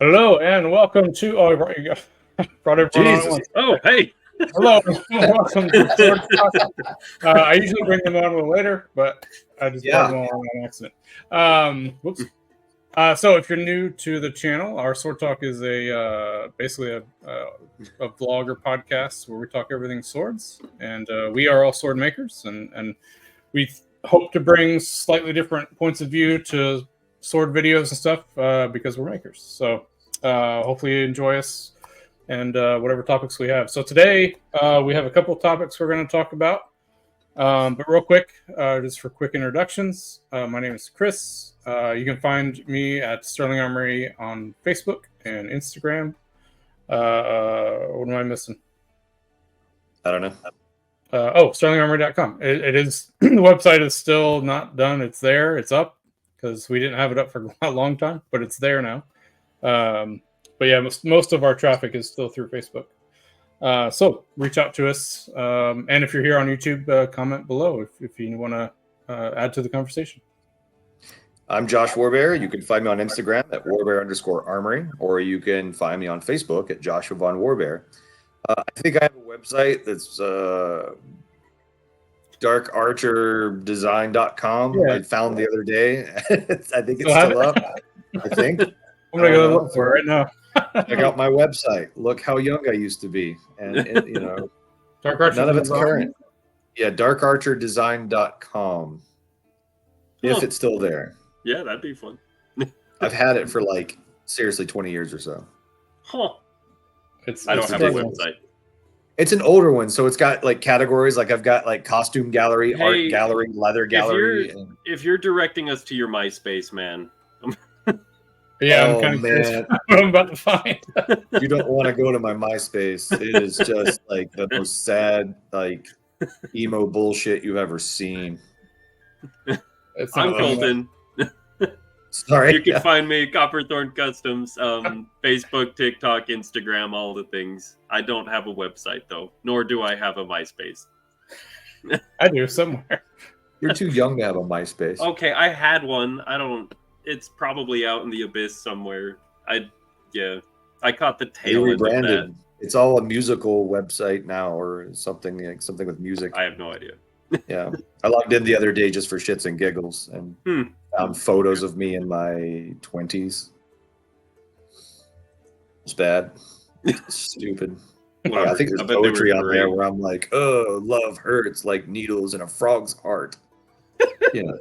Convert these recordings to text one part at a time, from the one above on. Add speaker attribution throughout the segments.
Speaker 1: Hello and welcome to. Oh, you brought everyone on at
Speaker 2: Jesus.
Speaker 1: once.
Speaker 2: Oh, hey.
Speaker 1: Hello and welcome to Sword Talk. I usually bring them on a little later, but I just brought them all on accident. Whoops. So if you're new to the channel, our Sword Talk is basically a vlog or podcast where we talk everything swords, and we are all sword makers, and we hope to bring slightly different points of view to sword videos and stuff because we're makers. So hopefully you enjoy us and whatever topics we have. So today we have a couple of topics we're going to talk about. But real quick, just for quick introductions, my name is Chris. You can find me at Sterling Armory on Facebook and Instagram. What am I missing?
Speaker 2: I don't know.
Speaker 1: SterlingArmory.com. It is the website is still not done. It's there. It's up because we didn't have it up for a long time, but it's there now. But yeah, most of our traffic is still through Facebook. So reach out to us. And if you're here on YouTube, comment below if you want to add to the conversation.
Speaker 2: I'm Josh Warbear. You can find me on Instagram at warbear_armory, or you can find me on Facebook at Joshua Von Warbear. I think I have a website that's darkarcherdesign.com.
Speaker 1: Yeah.
Speaker 2: I found the other day. I think it's still up. I think.
Speaker 1: I'm going to go look for it right now.
Speaker 2: Check out my website. Look how young I used to be. And,
Speaker 1: Dark Archer
Speaker 2: none of it's
Speaker 1: Design?
Speaker 2: current. Yeah, darkarcherdesign.com. If it's still there.
Speaker 3: Yeah, that'd be fun.
Speaker 2: I've had it for seriously 20 years or so.
Speaker 3: Huh.
Speaker 1: I
Speaker 3: don't have a website.
Speaker 2: It's an older one, so it's got categories. I've got costume gallery, art gallery, leather gallery.
Speaker 3: If you're directing us to your MySpace, man.
Speaker 1: Yeah, I'm kind of curious what I'm about to find.
Speaker 2: You don't want to go to my MySpace. It is just the most sad, emo bullshit you've ever seen.
Speaker 3: I'm Colton.
Speaker 2: Sorry.
Speaker 3: You can find me Copperthorn Customs, Facebook, TikTok, Instagram, all the things. I don't have a website though, nor do I have a MySpace.
Speaker 1: I do somewhere.
Speaker 2: You're too young to have a MySpace.
Speaker 3: Okay, I had one. It's probably out in the abyss somewhere. I caught the tail end of that.
Speaker 2: It's all a musical website now, or something with music.
Speaker 3: I have no idea.
Speaker 2: Yeah, I logged in the other day just for shits and giggles and found photos of me in my 20s. It's bad. It's stupid. I think there's poetry on there where I'm like, oh, love hurts like needles in a frog's heart. Yeah,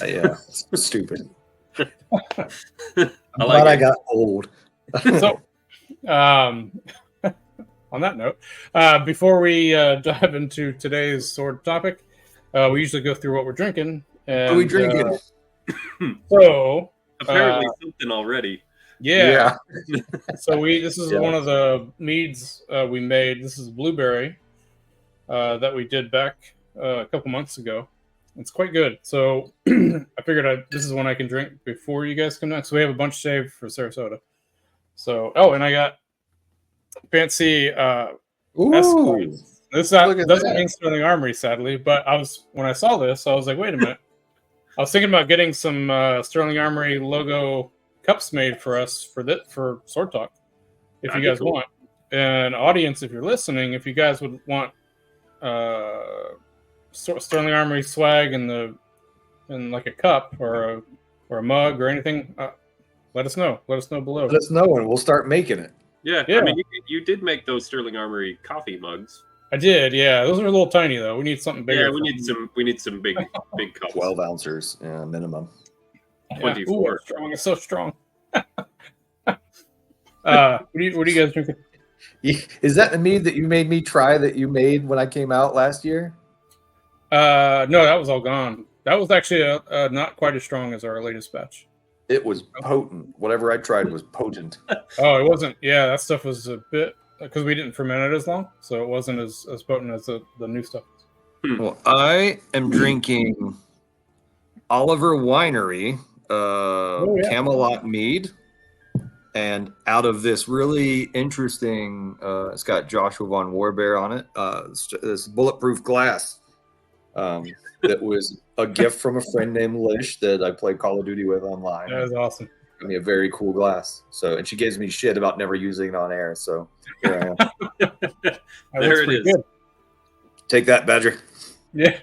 Speaker 2: it's stupid. I'm glad I got old.
Speaker 1: So, on that note, before we dive into today's sword topic, we usually go through what we're drinking. And,
Speaker 2: what are we drinking?
Speaker 1: So
Speaker 3: apparently something already.
Speaker 1: Yeah. So this is one of the meads we made. This is blueberry that we did back a couple months ago. It's quite good. So I figured this is one I can drink before you guys come next. So we have a bunch saved for Sarasota. So and I got fancy this doesn't mean Sterling Armory, sadly, but when I saw this, I was like, wait a minute. I was thinking about getting some Sterling Armory logo cups made for us for Sword Talk, if you guys want. And audience, if you're listening, if you guys would want Sterling Armory swag in like a cup or a mug or anything, let us know. Let us know below.
Speaker 2: Let us know, and we'll start making it.
Speaker 3: Yeah. I mean, you did make those Sterling Armory coffee mugs.
Speaker 1: I did, yeah. Those are a little tiny though. We need something bigger.
Speaker 3: Yeah, we need some big cups.
Speaker 2: 12 ounces, minimum.
Speaker 3: 24.
Speaker 1: Ooh, strong. It's so strong. What are you guys drinking?
Speaker 2: Is that the mead that you made me try that you made when I came out last year?
Speaker 1: No, that was all gone. That was actually not quite as strong as our latest batch.
Speaker 2: It was potent. Whatever I tried was potent.
Speaker 1: Oh, it wasn't. Yeah, that stuff was a bit because we didn't ferment it as long, so it wasn't as potent as the new stuff.
Speaker 2: Well, I am drinking Oliver Winery Camelot mead, and out of this really interesting, it's got Joshua Von Warbear on it. This bulletproof glass. That was a gift from a friend named Lish that I played Call of Duty with online.
Speaker 1: That was awesome.
Speaker 2: got me a very cool glass. So, and she gives me shit about never using it on air. So here I am.
Speaker 3: There it is.
Speaker 1: Good.
Speaker 2: Take that, Badger.
Speaker 1: Yeah.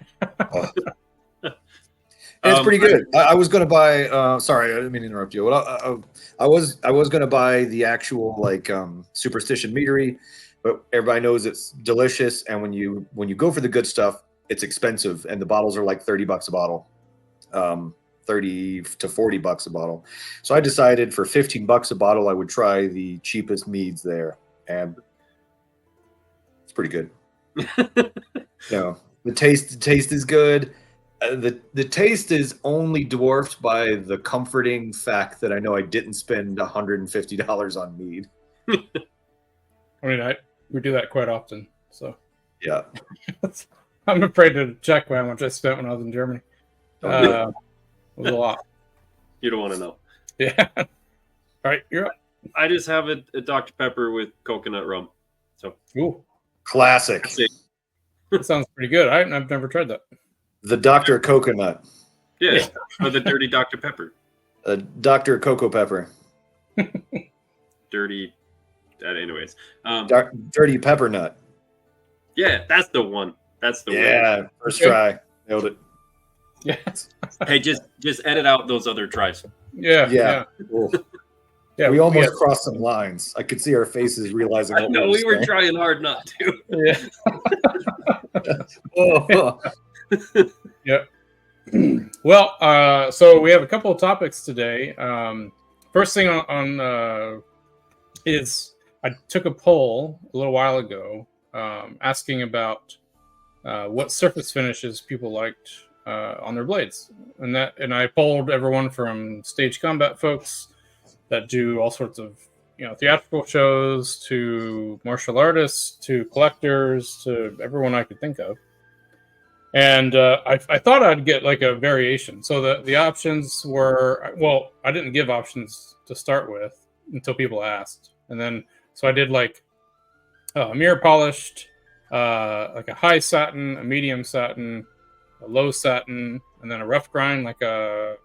Speaker 2: It's pretty good. I was going to buy. Sorry, I didn't mean to interrupt you. I was going to buy the actual like Superstition meadery, but everybody knows it's delicious. And when you go for the good stuff, it's expensive, and the bottles are like $30 a bottle, $30 to $40 a bottle. So I decided for $15 a bottle, I would try the cheapest meads there, and it's pretty good. The taste is good. The taste is only dwarfed by the comforting fact that I know I didn't spend $150 on mead.
Speaker 1: I mean, we do that quite often, so
Speaker 2: yeah.
Speaker 1: I'm afraid to check how much I spent when I was in Germany. It was a lot.
Speaker 3: You don't want to know.
Speaker 1: Yeah. All right, you're up.
Speaker 3: I just have a Dr. Pepper with coconut rum. So,
Speaker 1: ooh,
Speaker 2: classic.
Speaker 1: That sounds pretty good. I've never tried that.
Speaker 2: The Dr. Coconut.
Speaker 3: Yeah, or the dirty Dr. Pepper.
Speaker 2: Dr. Cocoa Pepper.
Speaker 3: Dirty. Anyways.
Speaker 2: Dirty Pepper Nut.
Speaker 3: Yeah, that's the one. That's the one.
Speaker 2: Yeah, first try. Nailed it.
Speaker 1: Yeah.
Speaker 3: Hey, just edit out those other tries.
Speaker 1: Yeah.
Speaker 2: Cool.
Speaker 1: Yeah,
Speaker 2: we almost crossed some lines. I could see our faces realizing what
Speaker 3: we were trying hard not to.
Speaker 1: Yeah. Yep. Well, so we have a couple of topics today. First thing on is I took a poll a little while ago asking about what surface finishes people liked on their blades, and I polled everyone from stage combat folks that do all sorts of theatrical shows to martial artists to collectors to everyone I could think of. And I thought I'd get like a variation. So the options were, well, I didn't give options to start with until people asked. And then, so I did like mirror polished, like a high satin, a medium satin, a low satin, and then a rough grind, like a,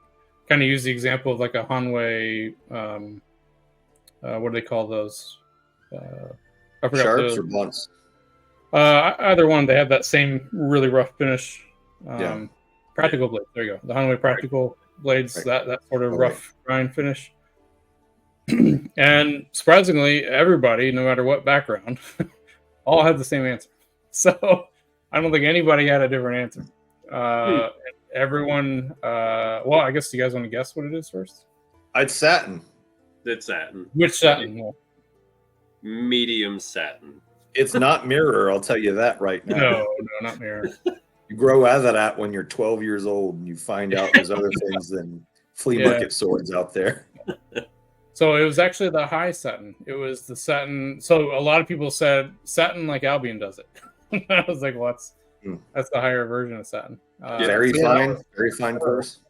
Speaker 1: kind of use the example of like a Hanwei, what do they call those? I forgot.
Speaker 2: Sharps or blunts?
Speaker 1: Either one. They have that same really rough finish.
Speaker 2: Yeah.
Speaker 1: Practical blades. There you go. The Hanwei practical blades. Right. That sort of rough grind finish. And surprisingly, everybody, no matter what background, all had the same answer. So I don't think anybody had a different answer. Everyone. Well, I guess you guys want to guess what it is first.
Speaker 2: It's satin.
Speaker 3: It's satin.
Speaker 1: Which satin?
Speaker 3: Medium satin.
Speaker 2: It's not mirror, I'll tell you that right now.
Speaker 1: No, not mirror.
Speaker 2: You grow out of that when you're 12 years old and you find out there's other things than flea market swords out there.
Speaker 1: So it was actually the high satin. It was the satin. So a lot of people said satin like Albion does it. I was like, well, that's the higher version of satin.
Speaker 2: Very fine course.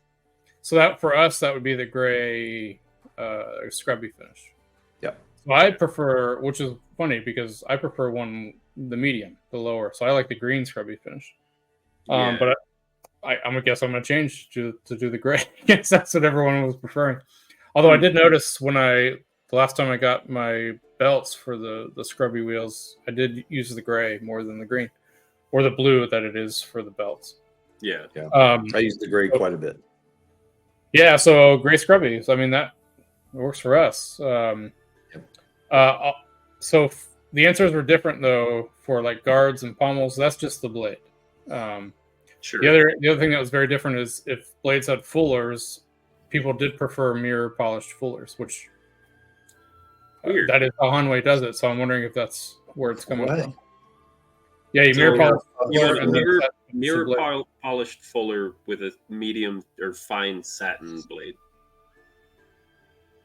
Speaker 1: So that for us, that would be the gray scrubby finish.
Speaker 2: Yeah. So
Speaker 1: I prefer, which is funny because I prefer the medium, the lower. So I like the green scrubby finish. But I'm gonna guess I'm gonna change to do the gray. I guess that's what everyone was preferring. Although I did notice the last time I got my belts for the scrubby wheels, I did use the gray more than the green or the blue that it is for the belts.
Speaker 3: Yeah.
Speaker 2: I use the gray quite a bit.
Speaker 1: Yeah, so gray scrubbies. I mean, that works for us. So the answers were different though for like guards and pommels. That's just the blade.
Speaker 3: Sure.
Speaker 1: The other thing that was very different is if blades had fullers, people did prefer mirror polished fullers, which that is how Hanwei does it. So I'm wondering if that's where it's coming from. Yeah, you mirror polished fuller and
Speaker 3: mirror polished fuller with a medium or fine satin blade.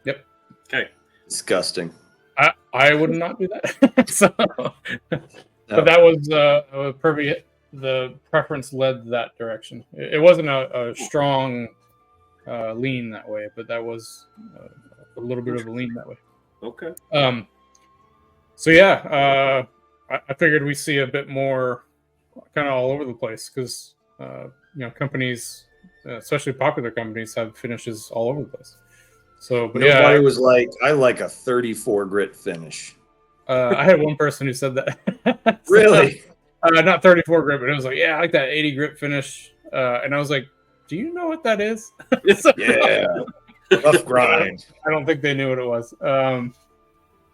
Speaker 1: Yep.
Speaker 3: Okay.
Speaker 2: Disgusting.
Speaker 1: I would not do that. So, but that was probably the preference led that direction. It wasn't a strong lean that way, but that was a little bit of a lean that way.
Speaker 3: Okay.
Speaker 1: So yeah, I figured we see a bit more kind of all over the place because companies, especially popular companies, have finishes all over the place. So, but
Speaker 2: nobody was like, I like a 34 grit finish.
Speaker 1: I had one person who said that.
Speaker 2: Really?
Speaker 1: Not 34 grit, but it was like, yeah, I like that 80 grit finish. And I was like, do you know what that is? So,
Speaker 2: yeah. Rough grind.
Speaker 1: I don't think they knew what it was. And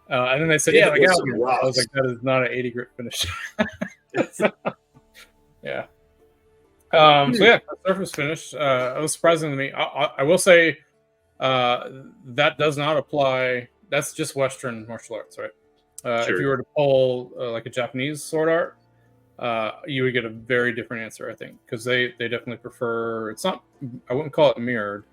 Speaker 1: then they said,
Speaker 2: Yeah,
Speaker 1: yeah, like alligator. I was
Speaker 2: rocks.
Speaker 1: like, that is not an 80 grit finish. So, yeah. So yeah, surface finish. It was surprising to me. I will say that does not apply. That's just Western martial arts, right?
Speaker 3: Sure.
Speaker 1: If you were to pull like a Japanese sword art, you would get a very different answer, I think, because they definitely prefer. It's not. I wouldn't call it mirrored,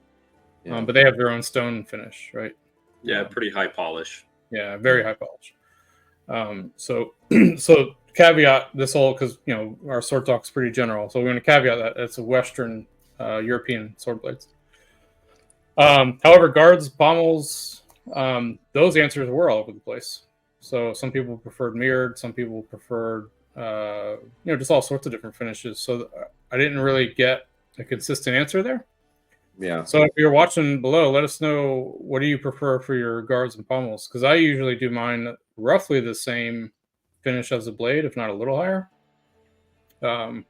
Speaker 1: but they have their own stone finish, right?
Speaker 3: Yeah, pretty high polish.
Speaker 1: Yeah, very high polish. So caveat this whole, because our sword talk is pretty general, so we're going to caveat that it's a Western European sword blades. However, guards, pommels, those answers were all over the place. So some people preferred mirrored, some people preferred just all sorts of different finishes. So I didn't really get a consistent answer there.
Speaker 2: Yeah.
Speaker 1: So if you're watching below, let us know, what do you prefer for your guards and pommels? Because I usually do mine roughly the same finish as the blade, if not a little higher.
Speaker 3: Yep.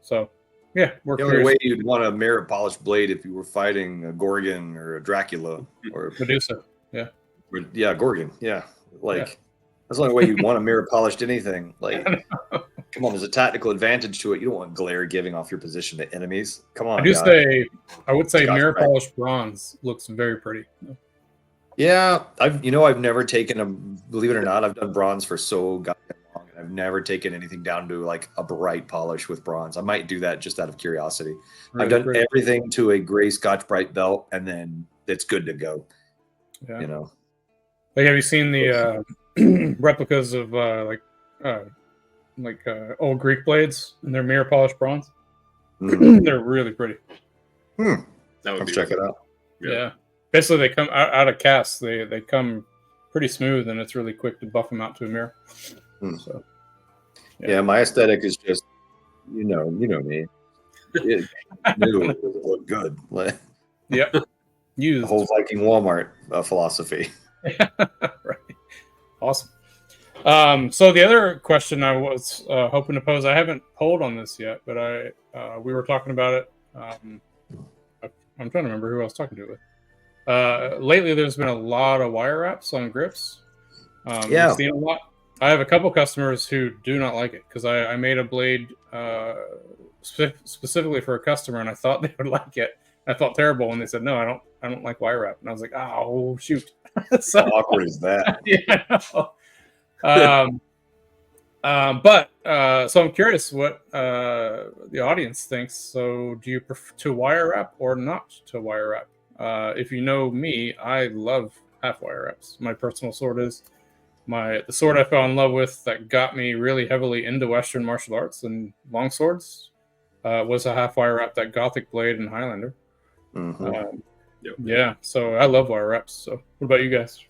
Speaker 1: So yeah,
Speaker 2: the only way you'd want a mirror polished blade if you were fighting a Gorgon or a Dracula or
Speaker 1: Medusa. Yeah.
Speaker 2: Yeah, Gorgon. Yeah. That's the only way you'd want a mirror polished anything. Like, come on, there's a tactical advantage to it. You don't want glare giving off your position to enemies. Come on.
Speaker 1: I would say mirror polished bronze looks very pretty.
Speaker 2: Yeah, I've never taken believe it or not, I've done bronze for so goddamn long, and I've never taken anything down to like a bright polish with bronze. I might do that just out of curiosity. Really, I've done everything to a gray Scotch Brite belt, and then it's good to go.
Speaker 1: Yeah. Like, have you seen the replicas of old Greek blades and their mirror polished bronze? They're really pretty.
Speaker 2: Let's check it out.
Speaker 1: Yeah. Basically, they come out of cast. They come pretty smooth, and it's really quick to buff them out to a mirror. So,
Speaker 2: yeah, my aesthetic is just, you know me. It doesn't look good.
Speaker 1: Yep.
Speaker 2: The whole Viking Walmart philosophy.
Speaker 1: Right. Awesome. So the other question I was hoping to pose, I haven't polled on this yet, but we were talking about it. I'm trying to remember who I was talking to with. Lately, there's been a lot of wire wraps on grips. I've seen a lot. I have a couple customers who do not like it because I made a blade specifically for a customer, and I thought they would like it. I felt terrible when they said, "No, I don't like wire wrap," and I was like, "Oh, shoot!"
Speaker 2: So how awkward is that?
Speaker 1: Yeah. So I'm curious what the audience thinks. So, do you prefer to wire wrap or not to wire wrap? If you know me, I love half wire wraps. My personal sword is the sword I fell in love with that got me really heavily into Western martial arts and long swords was a half wire wrap, that Gothic blade in Highlander. Yeah, so I love wire wraps. So what about you guys?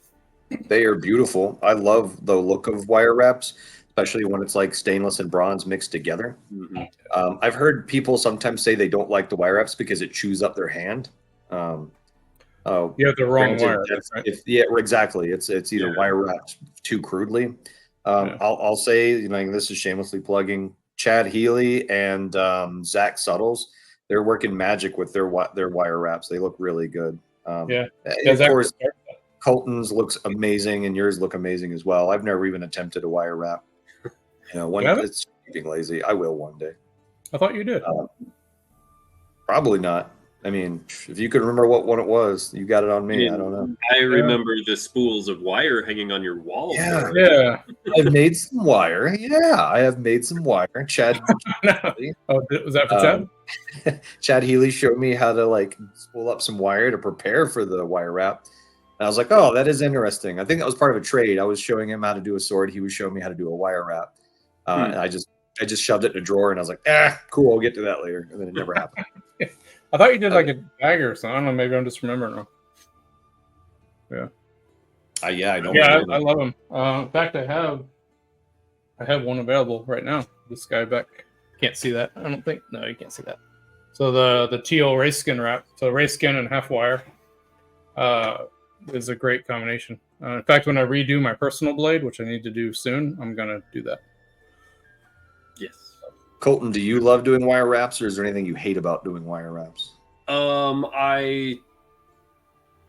Speaker 2: They are beautiful. I love the look of wire wraps, especially when it's like stainless and bronze mixed together. I've heard people sometimes say they don't like the wire wraps because it chews up their hand. You have
Speaker 1: the wrong wire. Right?
Speaker 2: Exactly. It's either wire wrapped too crudely. I'll say, this is shamelessly plugging Chad Healy and Zach Suttles. They're working magic with their wire wraps. They look really good. And of course, Colton's looks amazing, and yours look amazing as well. I've never even attempted a wire wrap. It's being lazy. I will one day.
Speaker 1: I thought you did.
Speaker 2: Probably not. I mean, if you could remember what one it was, you got it on me. I don't know.
Speaker 3: I remember the spools of wire hanging on your walls.
Speaker 1: Yeah.
Speaker 2: I've made some wire. Yeah, I have made some wire. Chad.
Speaker 1: Oh, was that for Chad?
Speaker 2: Chad Healy showed me how to spool up some wire to prepare for the wire wrap. And I was like, oh, that is interesting. I think that was part of a trade. I was showing him how to do a sword. He was showing me how to do a wire wrap. And I just shoved it in a drawer, and I was like, cool, I'll get to that later. And then it never happened.
Speaker 1: I thought you did like a dagger or something. I don't know. Maybe I'm just remembering now. Yeah.
Speaker 2: I know.
Speaker 1: Yeah, I love them. In fact, I have one available right now. This guy back. Can't see that. I don't think. No, you can't see that. So the teal race skin wrap. So race skin and half wire. is a great combination. In fact, when I redo my personal blade, which I need to do soon, I'm gonna do that.
Speaker 3: Yes.
Speaker 2: Colton, do you love doing wire wraps, or is there anything you hate about doing wire wraps?
Speaker 3: I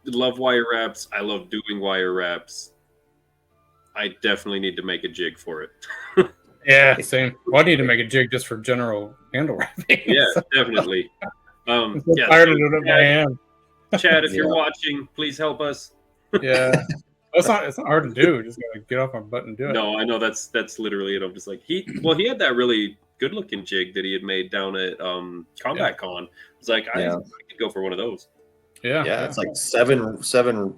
Speaker 3: love wire wraps. I love doing wire wraps. I definitely need to make a jig for it.
Speaker 1: Yeah, same. Well, I need to make a jig just for general handle wrapping.
Speaker 3: Yeah, definitely.
Speaker 1: I'm so tired of doing it by hand.
Speaker 3: Chad, if you're watching, please help us.
Speaker 1: Yeah. It's not hard to do. Just gotta get off my butt and do it.
Speaker 3: No, I know that's literally it. I'm just like he had that really good looking jig that he had made down at Combat Con. It's like I could go for one of those.
Speaker 2: Yeah, it's like seven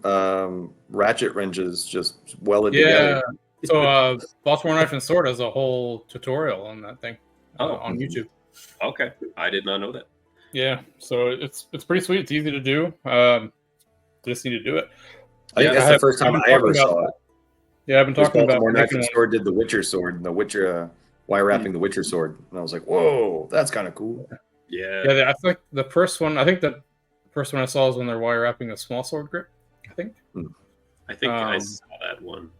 Speaker 2: ratchet wrenches just welded together.
Speaker 1: So Baltimore Knife and Sword has a whole tutorial on that thing on YouTube.
Speaker 3: Okay, I did not know that.
Speaker 1: Yeah, so it's pretty sweet. It's easy to do. Just need to do it.
Speaker 2: I think that's the first time I ever saw it.
Speaker 1: Yeah, I've been talking about
Speaker 2: Baltimore Knife and Sword did the Witcher sword and the Witcher wire wrapping the Witcher sword, and I was like, whoa, that's kind of cool.
Speaker 3: Yeah.
Speaker 1: I think the first one. I think the first one I saw is when they're wire wrapping a small sword grip. I think
Speaker 3: I saw that one.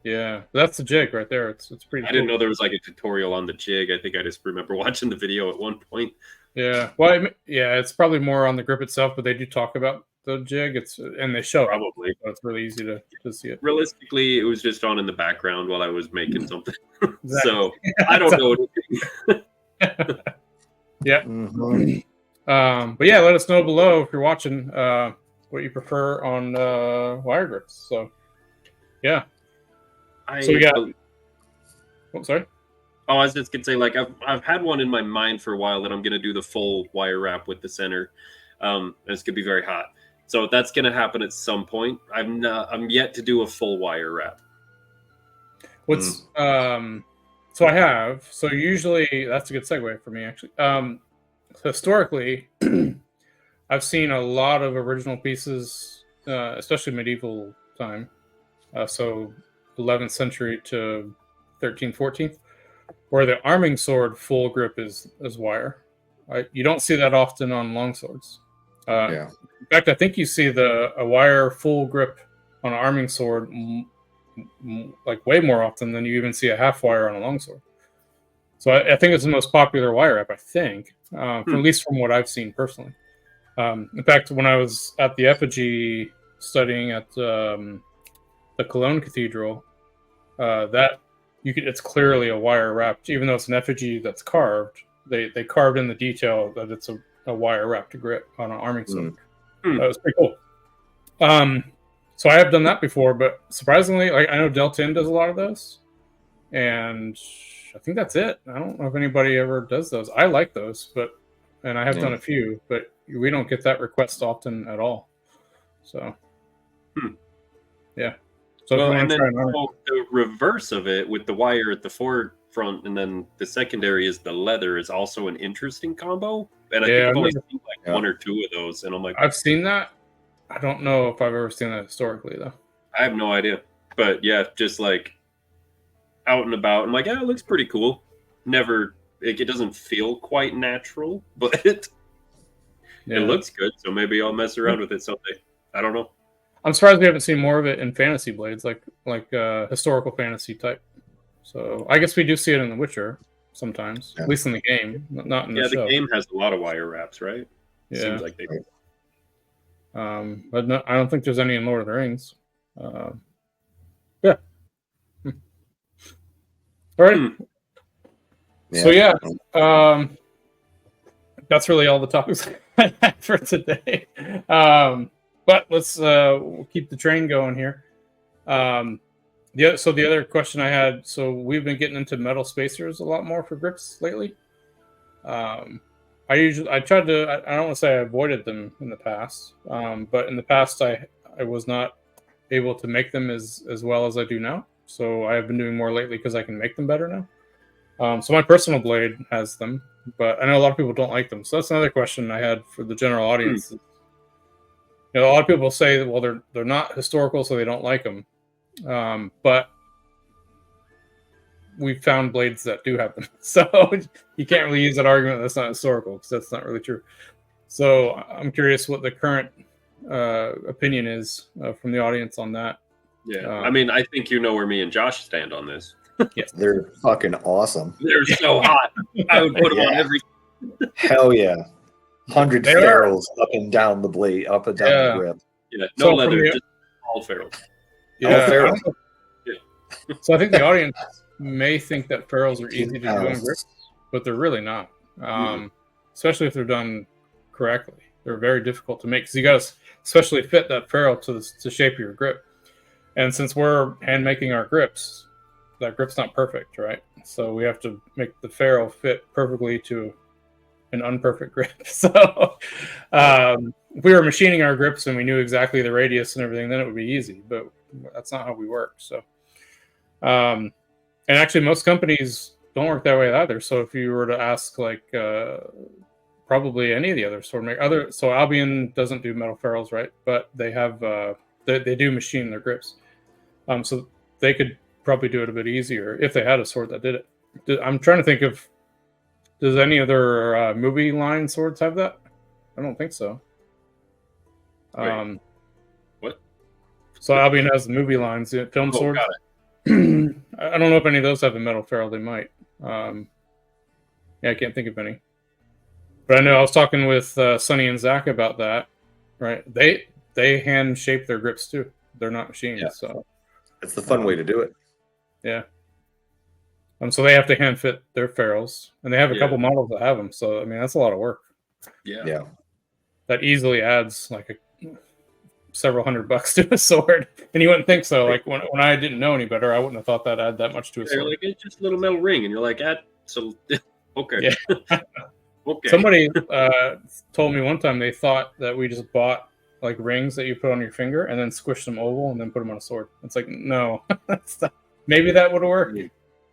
Speaker 1: Yeah, that's the jig right there. It's pretty.
Speaker 3: I didn't know there was like a tutorial on the jig. I think I just remember watching the video at one point.
Speaker 1: Yeah, well, it's probably more on the grip itself, but they do talk about the jig. And they show
Speaker 3: probably.
Speaker 1: So it's really easy to see it.
Speaker 3: Realistically, it was just on in the background while I was making something, so I don't know anything.
Speaker 1: Yeah. Mm-hmm. But yeah, let us know below if you're watching what you prefer on wire grips. So yeah. So we got. Oh, sorry.
Speaker 3: Oh, I was just gonna say, like I've had one in my mind for a while that I'm gonna do the full wire wrap with the center. And it's gonna be very hot, so that's gonna happen at some point. I'm yet to do a full wire wrap.
Speaker 1: So I have. So usually that's a good segue for me, actually. Historically, I've seen a lot of original pieces, especially medieval time. So 11th century to 13th, 14th, where the arming sword full grip is wire. You don't see that often on longswords. In fact, I think you see a wire full grip on an arming sword like way more often than you even see a half wire on a longsword. So I think it's the most popular wire wrap, I think, at least from what I've seen personally. In fact, when I was at the effigy studying at the Cologne Cathedral, it's clearly a wire wrapped, even though it's an effigy that's carved. They carved in the detail that it's a wire wrapped grip on an arming sword. That was pretty cool. So I have done that before, but surprisingly, like I know Deltin does a lot of those, and I think that's it. I don't know if anybody ever does those. I like those, and I have done a few, but we don't get that request often at all. So, yeah. So
Speaker 3: and then the reverse of it with the wire at the forefront, and then the secondary is the leather, is also an interesting combo. And I think I've only seen like one or two of those, and I'm like,
Speaker 1: I've seen that. I don't know if I've ever seen that historically, though.
Speaker 3: I have no idea. But yeah, just like out and about, I'm like, yeah, it looks pretty cool. Never, it doesn't feel quite natural, but it looks good. So maybe I'll mess around with it someday. I don't know.
Speaker 1: I'm surprised we haven't seen more of it in fantasy blades, like historical fantasy type. So I guess we do see it in The Witcher sometimes, at least in the game, not in the show.
Speaker 3: Yeah, the game has a lot of wire wraps, right?
Speaker 1: Yeah.
Speaker 3: Seems like they do.
Speaker 1: But no, I don't think there's any in Lord of the Rings. All right. So that's really all the topics I have for today. But let's keep the train going here. The other question I had, so we've been getting into metal spacers a lot more for grips lately. I tried to, I don't want to say I avoided them in the past, but in the past I was not able to make them as well as I do now. So I have been doing more lately because I can make them better now. So my personal blade has them, but I know a lot of people don't like them. So that's another question I had for the general audience. You know, a lot of people say that, well, they're not historical, so they don't like them. But we've found blades that do have them. So you can't really use that argument that's not historical, because that's not really true. So I'm curious what the current opinion is from the audience on that.
Speaker 3: Yeah, I mean, I think you know where me and Josh stand on this.
Speaker 1: Yes,
Speaker 2: they're fucking awesome.
Speaker 3: They're so hot. I would put them on every.
Speaker 2: Hell yeah, 100 ferrules up and down the blade, up and down the grip.
Speaker 3: Yeah, no leather, just all ferrules.
Speaker 1: Yeah, ferrules. So I think the audience may think that ferrules are easy to do on grips, but they're really not. Especially if they're done correctly. They're very difficult to make because you got to especially fit that ferrule to the shape of your grip. And since we're hand making our grips, that grip's not perfect, right? So we have to make the ferrule fit perfectly to an unperfect grip. So if we were machining our grips and we knew exactly the radius and everything, then it would be easy. But that's not how we work. So, and actually, most companies don't work that way either. So if you were to ask, like, probably any of the other sword makers, so Albion doesn't do metal ferrules, right? But they have they do machine their grips. So they could probably do it a bit easier if they had a sword that did it. I'm trying to think of, does any other movie line swords have that? I don't think so.
Speaker 3: What?
Speaker 1: So Albion has the movie lines, film swords.
Speaker 3: Got it.
Speaker 1: I don't know if any of those have a metal ferrule. They might. Yeah, I can't think of any. But I know I was talking with Sonny and Zach about that. Right? They hand shape their grips too. They're not machines. Yeah. So
Speaker 2: it's the fun way to do it.
Speaker 1: Yeah. So they have to hand fit their ferrules, and they have a couple models that have them. So I mean, that's a lot of work.
Speaker 3: Yeah.
Speaker 1: That easily adds like several $100 to a sword, and you wouldn't think so. Like when I didn't know any better, I wouldn't have thought that add that much to a sword.
Speaker 3: You're like, it's just a little metal ring, and you're like, so okay.
Speaker 1: Yeah.
Speaker 3: Okay.
Speaker 1: Somebody told me one time they thought that we just bought like rings that you put on your finger and then squish them oval and then put them on a sword. It's like, no, maybe that would work.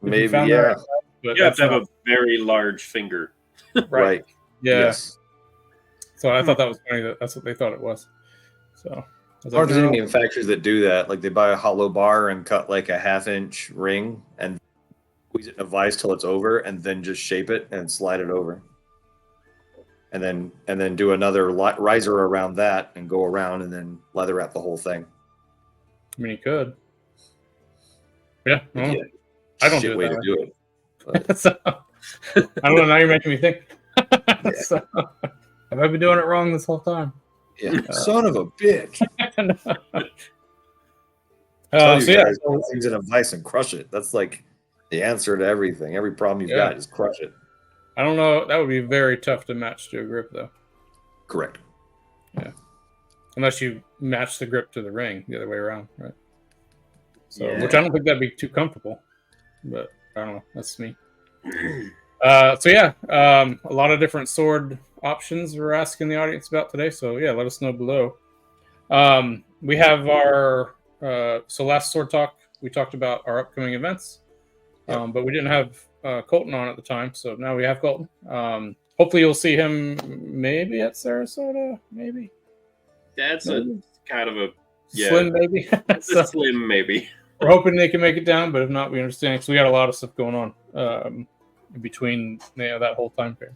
Speaker 2: Maybe, yeah.
Speaker 3: But you have to have a very large finger.
Speaker 2: Right.
Speaker 1: Yeah.
Speaker 2: Yes.
Speaker 1: So I thought that was funny. That's what they thought it was. So
Speaker 2: aren't there any manufacturers that do that? Like they buy a hollow bar and cut like a 1/2-inch ring and squeeze it in a vise till it's over, and then just shape it and slide it over, and then do another riser around that and go around and then leather wrap the whole thing.
Speaker 1: I mean, you could. Yeah. Well, I don't do it.
Speaker 2: Way to do it.
Speaker 1: So, I don't know. Now you're making me think. So, have I been doing it wrong this whole time?
Speaker 2: Yeah. Son of a bitch. Put things in a vise and crush it. That's like the answer to everything. Every problem you've got is crush it.
Speaker 1: I don't know. That would be very tough to match to a grip, though.
Speaker 2: Correct.
Speaker 1: Yeah. Unless you match the grip to the ring the other way around, right? So, which I don't think that'd be too comfortable. But I don't know. That's me. A lot of different sword options we're asking the audience about today. So yeah, let us know below. We have our last sword talk. We talked about our upcoming events, but we didn't have Colton on at the time. So now we have Colton. Hopefully you'll see him maybe at Sarasota. Maybe.
Speaker 3: That's kind of a
Speaker 1: slim maybe.
Speaker 3: Slim maybe.
Speaker 1: We're hoping they can make it down, but if not, we understand because we got a lot of stuff going on in between that whole time period.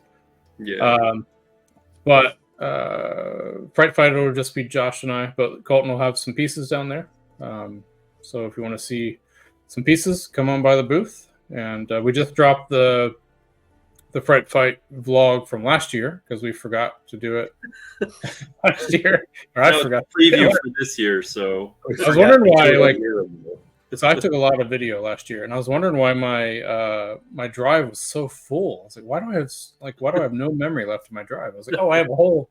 Speaker 3: Yeah.
Speaker 1: But Fright Fight will just be Josh and I, but Colton will have some pieces down there. So if you want to see some pieces, come on by the booth. And we just dropped the Fright Fight vlog from last year because we forgot to do it last year. Or I forgot.
Speaker 3: Preview for this year, so
Speaker 1: I was wondering why, so I took a lot of video last year, and I was wondering why my drive was so full. I was like, why do I have no memory left in my drive? I was like, I have a whole,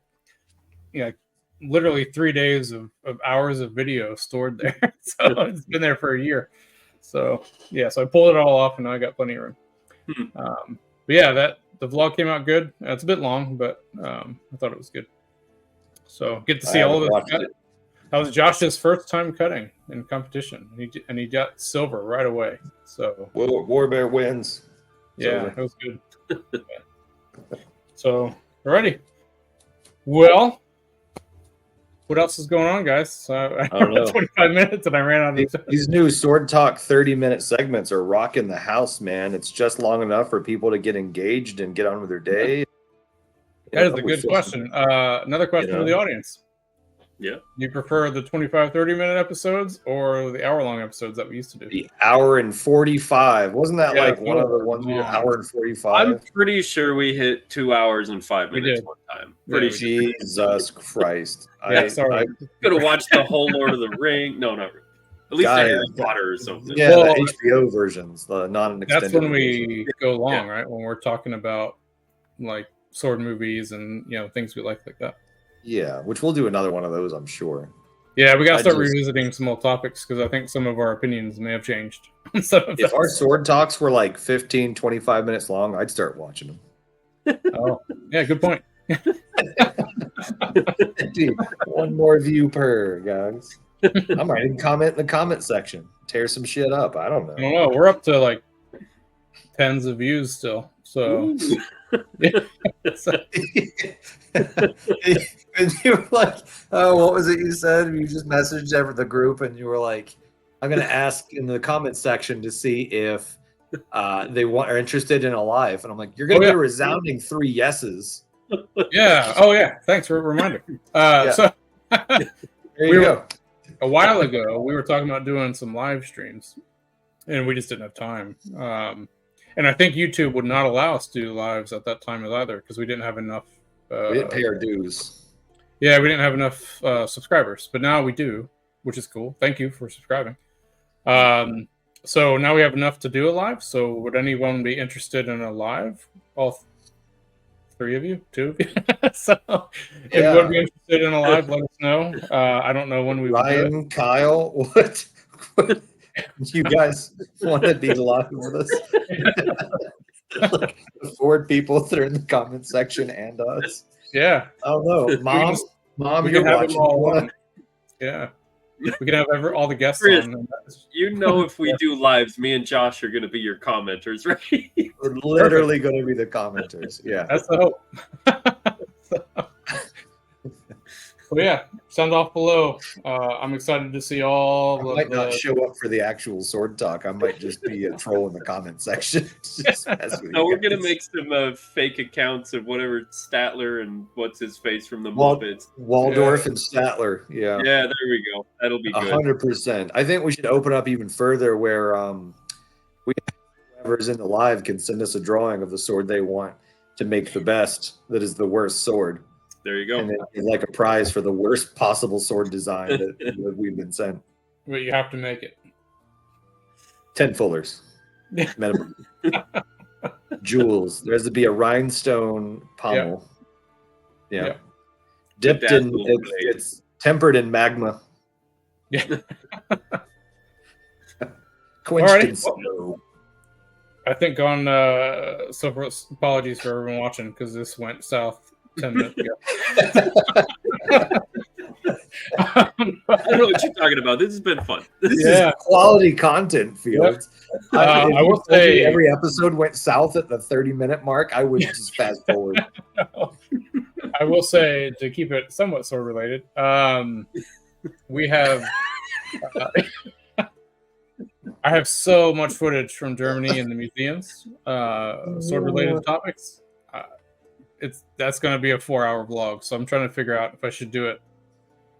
Speaker 1: literally 3 days of hours of video stored there. So it's been there for a year. So so I pulled it all off, and now I got plenty of room. But yeah, the vlog came out good. It's a bit long, but I thought it was good. So get to see all of it. That was Josh's first time cutting in competition, and he got silver right away. So
Speaker 2: War Bear wins.
Speaker 1: Yeah, it was good. So we're ready. Well, what else is going on, guys? I don't know. 25 minutes, and I ran out of
Speaker 2: these new Sword Talk 30-minute segments are rocking the house, man. It's just long enough for people to get engaged and get on with their day.
Speaker 1: That is a good question. Another question for the audience.
Speaker 3: Yeah.
Speaker 1: Do you prefer the 25, 30-minute episodes or the hour-long episodes that we used to do?
Speaker 2: The hour and 45. Wasn't that
Speaker 1: Yeah,
Speaker 2: like one of the ones we did, hour and 45?
Speaker 3: I'm pretty sure we hit 2 hours and 5 minutes one time. Pretty sure.
Speaker 2: Jesus Christ.
Speaker 1: Yeah, sorry.
Speaker 3: I could have watched the whole Lord of the Ring. No, not really. At least
Speaker 2: Guys,
Speaker 3: Harry Potter or something.
Speaker 2: Yeah, well, the HBO versions, the non-extended.
Speaker 1: That's when we go long, right? When we're talking about like sword movies and things we like that.
Speaker 2: Yeah, which we'll do another one of those, I'm sure.
Speaker 1: Yeah, we got to start revisiting some old topipics because I think some of our opinions may have changed.
Speaker 2: If our sword talks were like 15, 25 minutes long, I'd start watching them.
Speaker 1: Oh, yeah, good point.
Speaker 2: Dude, one more view per, guys. I might even comment in the comment section. Tear some shit up. I don't know.
Speaker 1: I don't know. We're up to like tens of views still. So,
Speaker 2: and you were like, oh, what was it you said? You just messaged the group and you were like, I'm going to ask in the comment section to see if they are interested in a live. And I'm like, you're going to get a resounding 3 yeses.
Speaker 1: Yeah. Oh, yeah. Thanks for a reminder. So,
Speaker 2: there you go.
Speaker 1: A while ago, we were talking about doing some live streams, and we just didn't have time. And I think YouTube would not allow us to do lives at that time either because we didn't have enough.
Speaker 2: We didn't pay our dues.
Speaker 1: Yeah, we didn't have enough subscribers, but now we do, which is cool. Thank you for subscribing. So now we have enough to do a live. So would anyone be interested in a live? All 3 of you, 2 of you. So if you would be interested in a live, let us know. I don't know when we will do it.
Speaker 2: Kyle, what you guys want to be live with us? Like the 4 people that are in the comment section and us.
Speaker 1: Yeah.
Speaker 2: I don't know. Mom, you're watching.
Speaker 1: Yeah. We can have all the guests
Speaker 3: Chris,
Speaker 1: on.
Speaker 3: If we do lives, me and Josh are going to be your commenters, right?
Speaker 2: We're literally going to be the commenters. Yeah.
Speaker 1: That's the hope. Well, yeah, sound off below. I'm excited to see all.
Speaker 2: I might not show up for the actual sword talk. I might just be a troll in the comment section.
Speaker 3: No, we're gonna make some fake accounts of whatever Statler and what's his face from the Muppets.
Speaker 2: Waldorf and Statler. Yeah.
Speaker 3: Yeah, there we go. That'll be good.
Speaker 2: 100%. I think we should open up even further where whoever's in the live can send us a drawing of the sword they want to make the best. That is the worst sword.
Speaker 3: There you go.
Speaker 2: And then it's like a prize for the worst possible sword design that we've been sent.
Speaker 1: But you have to make it.
Speaker 2: 10 fullers. Minimum. Jewels. There has to be a rhinestone pommel. Yeah. Yep. Dipped in, it's tempered in magma.
Speaker 1: Yeah.
Speaker 2: Quenched in snow.
Speaker 1: I think so apologies for everyone watching because this went south 10 minutes ago.
Speaker 3: I don't know what you're talking about. This has been fun.
Speaker 2: This is quality content, Felix.
Speaker 1: Yep. I will say
Speaker 2: every episode went south at the 30-minute mark. I would just fast forward.
Speaker 1: I will say, to keep it somewhat sword related, we have. I have so much footage from Germany in the museums, sword related topics. That's going to be a 4-hour vlog, so I'm trying to figure out if I should do it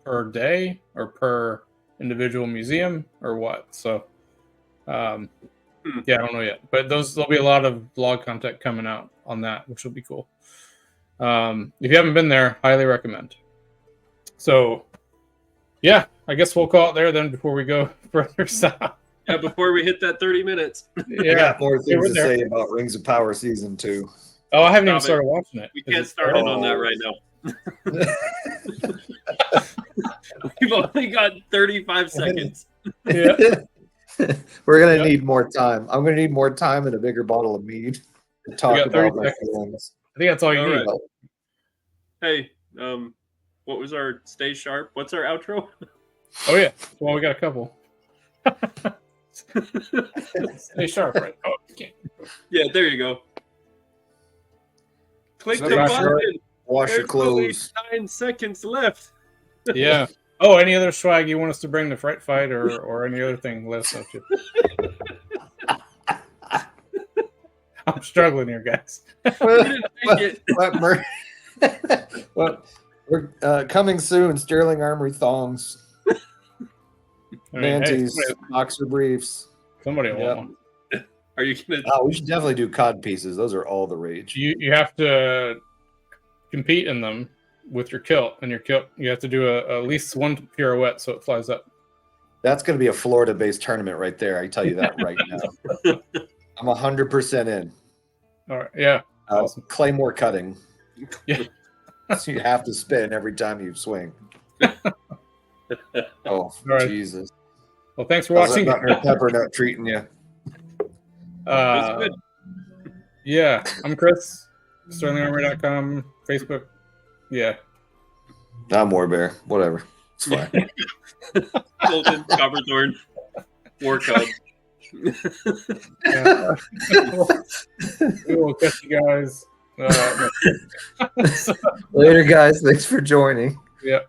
Speaker 1: per day or per individual museum or what. So, I don't know yet, but there'll be a lot of vlog content coming out on that, which will be cool. If you haven't been there, highly recommend. So, yeah, I guess we'll call it there then before we go further south.
Speaker 3: Yeah, before we hit that 30 minutes.
Speaker 2: Yeah, I got more things to say about Rings of Power Season 2.
Speaker 1: Oh, I haven't even started watching it.
Speaker 3: We can't start it on that right now. We've only got 35 seconds.
Speaker 1: Yeah.
Speaker 2: We're going to need more time. I'm going to need more time and a bigger bottle of mead to talk about my feelings.
Speaker 1: I think that's all you need.
Speaker 3: Right. Hey, what was our stay sharp? What's our outro?
Speaker 1: Oh, yeah. Well, we got a couple. Stay sharp, right? Oh, okay.
Speaker 3: Yeah, there you go. Click the button.
Speaker 2: Wash your clothes.
Speaker 3: 9 seconds left.
Speaker 1: Yeah. Oh, any other swag you want us to bring to Fright Fight or any other thing, let us know too.
Speaker 2: We're coming soon. Sterling Armory thongs, manties, boxer briefs.
Speaker 1: Somebody will want one.
Speaker 3: Are you gonna?
Speaker 2: Oh, we should definitely do cod pieces. Those are all the rage.
Speaker 1: You have to compete in them with your kilt, and your kilt you have to do at least one pirouette so it flies up.
Speaker 2: That's going to be a Florida-based tournament right there. I tell you that right now. I'm 100% in.
Speaker 1: All right, yeah,
Speaker 2: awesome. Claymore cutting.
Speaker 1: Yeah,
Speaker 2: so you have to spin every time you swing. Oh, right. Jesus!
Speaker 1: Well, thanks for watching.
Speaker 2: Pepper nut treating you.
Speaker 3: Good.
Speaker 1: Yeah, I'm Chris. SterlingArmory.com, Facebook. Yeah.
Speaker 2: I'm Warbear. Whatever. It's fine.
Speaker 3: Colton, Copperthorn, War Cub.
Speaker 1: We will catch you guys.
Speaker 2: Later, guys. Thanks for joining.
Speaker 1: Yeah.